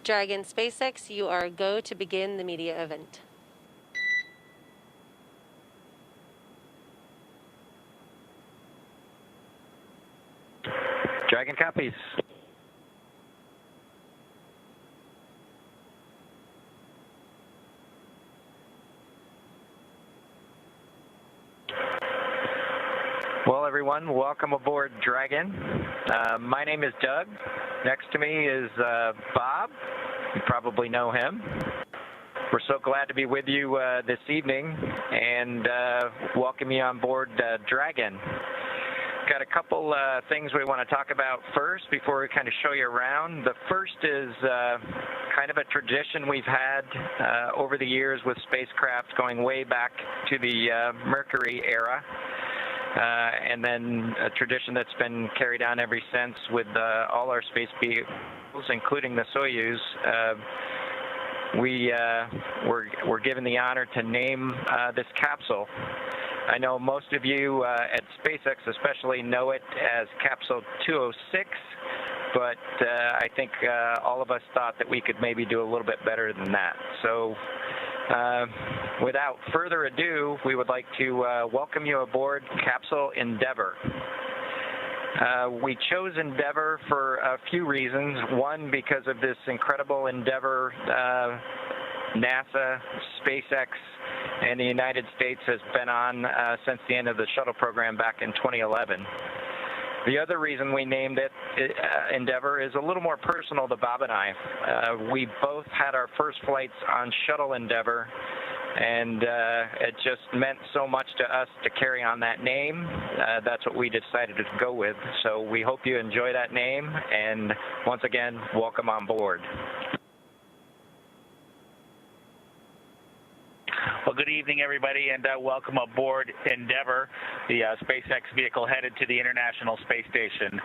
Dragon SpaceX, you are go to begin the media event. Dragon copies. Well, everyone, welcome aboard Dragon. My name is Doug. Next to me is Bob. You probably know him. We're so glad to be with you this evening and welcome you on board Dragon. Got a couple things we want to talk about first before we kind of show you around. The first is kind of a tradition we've had over the years with spacecraft going way back to the Mercury era. And then a tradition that's been carried on ever since with all our space vehicles, including the Soyuz. We're given the honor to name this capsule. I know most of you at SpaceX especially know it as Capsule 206, but I think all of us thought that we could maybe do a little bit better than that. So without further ado, we would like to welcome you aboard Capsule Endeavour. We chose Endeavour for a few reasons. One, because of this incredible endeavor NASA, SpaceX, and the United States has been on since the end of the shuttle program back in 2011. The other reason we named it Endeavour is a little more personal to Bob and I. We both had our first flights on Shuttle Endeavour, and it just meant so much to us to carry on that name. That's what we decided to go with. So we hope you enjoy that name, and once again, welcome on board. Well, good evening, everybody, and welcome aboard Endeavour, the SpaceX vehicle headed to the International Space Station.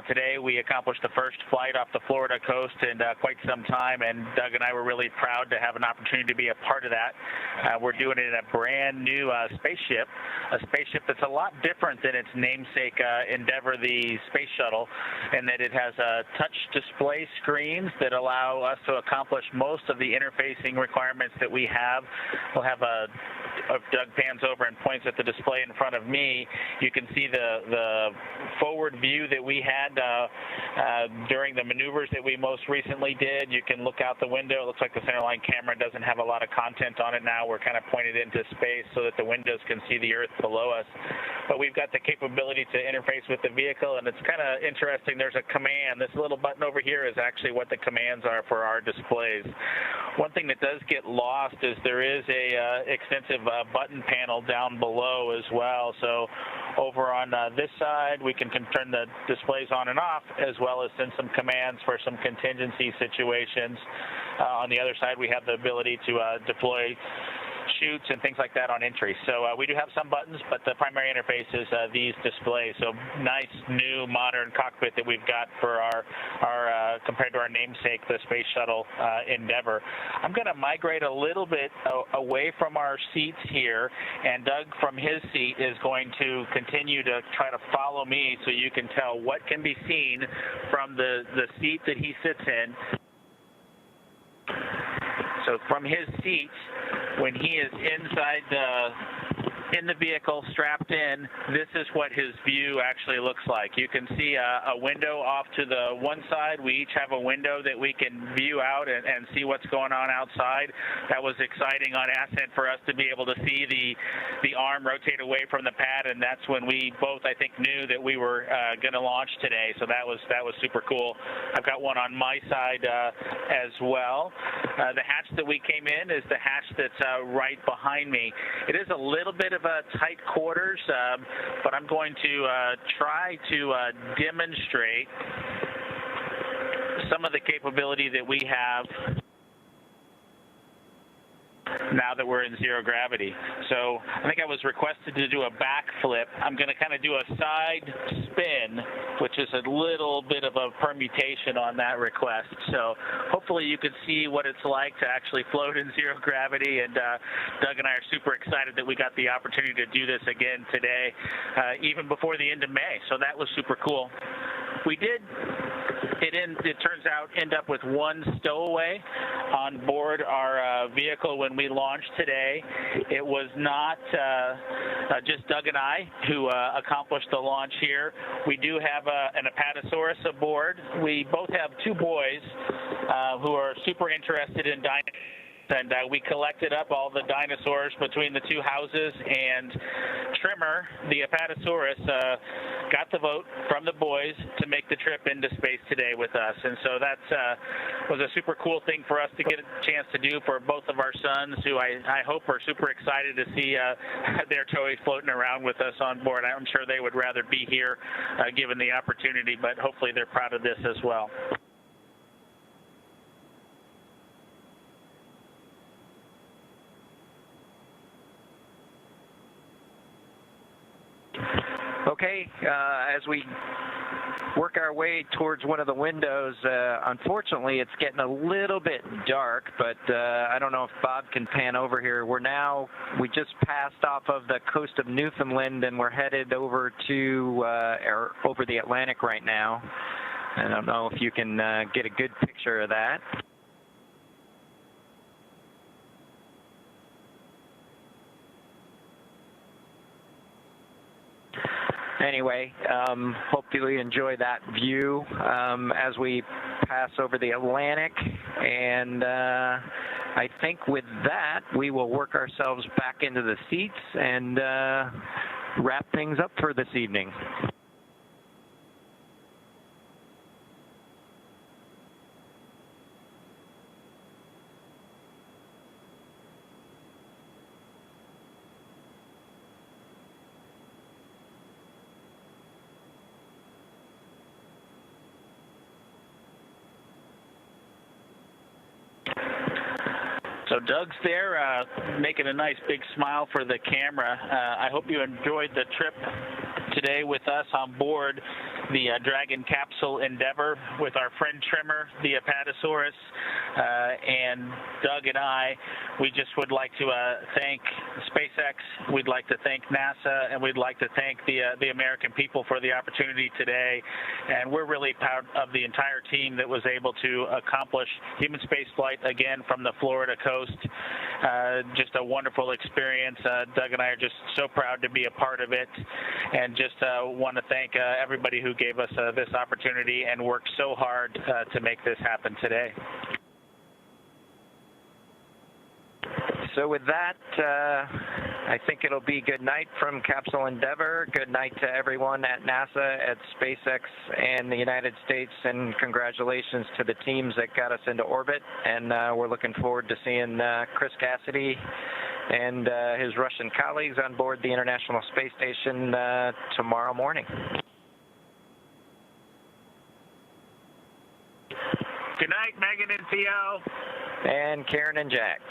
Today, we accomplished the first flight off the Florida coast in quite some time, and Doug and I were really proud to have an opportunity to be a part of that. We're doing it in a brand new spaceship that's a lot different than its namesake Endeavour, the space shuttle, in that it has touch display screens that allow us to accomplish most of the interfacing requirements that we have. We'll have Doug pans over and points at the display in front of me. You can see the forward view that we had during the maneuvers that we most recently did. You can look out the window. It looks like the centerline camera doesn't have a lot of content on it now. We're kind of pointed into space so that the windows can see the Earth below us. But we've got the capability to interface with the vehicle, and it's kind of interesting. There's a command. This little button over here is actually what the commands are for our displays. One thing that does get lost is there is a extensive button panel down below as well. So over on this side, we can turn the displays on and off, as well as send some commands for some contingency situations. On the other side, we have the ability to deploy chutes and things like that on entry. So we do have some buttons, but the primary interface is these displays. So nice, new, modern cockpit that we've got for our compared to our namesake, the Space Shuttle Endeavour. I'm going to migrate a little bit away from our seats here, and Doug from his seat is going to continue to try to follow me so you can tell what can be seen from the seat that he sits in. So from his seat, when he is in the vehicle, strapped in, this is what his view actually looks like. You can see a window off to the one side. We each have a window that we can view out and see what's going on outside. That was exciting on ascent for us to be able to see the arm rotate away from the pad, and that's when we both, I think, knew that we were going to launch today. So that was super cool. I've got one on my side as well. The hatch that we came in is the hatch that's right behind me. It is a little bit of a tight quarters, but I'm going to try to demonstrate some of the capability that we have now that we're in zero gravity. So I think I was requested to do a backflip. I'm going to kind of do a side spin, which is a little bit of a permutation on that request. So hopefully you can see what it's like to actually float in zero gravity, and Doug and I are super excited that we got the opportunity to do this again today, even before the end of May. So that was super cool. We did it turns out, end up with one stowaway on board our vehicle when we launched today. It was not just Doug and I who accomplished the launch here. We do have an apatosaurus aboard. We both have two boys who are super interested in dinosaurs. And we collected up all the dinosaurs between the two houses, and Trimmer, the apatosaurus, got the vote from the boys to make the trip into space today with us. And so that was a super cool thing for us to get a chance to do for both of our sons, who I hope are super excited to see their toys floating around with us on board. I'm sure they would rather be here given the opportunity, but hopefully they're proud of this as well. Okay, as we work our way towards one of the windows, unfortunately it's getting a little bit dark, but I don't know if Bob can pan over here. We just passed off of the coast of Newfoundland, and we're headed over to over the Atlantic right now. I don't know if you can get a good picture of that. Anyway, hopefully you enjoy that view as we pass over the Atlantic, and I think with that we will work ourselves back into the seats and wrap things up for this evening. So Doug's there making a nice big smile for the camera. I hope you enjoyed the trip today with us on board the Dragon Capsule Endeavor with our friend Trimmer, the apatosaurus, and Doug and I. We just would like to thank SpaceX, we'd like to thank NASA, and we'd like to thank the American people for the opportunity today. And we're really proud of the entire team that was able to accomplish human spaceflight again from the Florida coast. Just a wonderful experience. Doug and I are just so proud to be a part of it, and just want to thank everybody who gave us this opportunity and worked so hard to make this happen today. So with that, I think it'll be good night from Capsule Endeavor. Good night to everyone at NASA, at SpaceX, and the United States, and congratulations to the teams that got us into orbit. And we're looking forward to seeing Chris Cassidy and his Russian colleagues on board the International Space Station tomorrow morning. Good night, Megan and Theo. And Karen and Jack.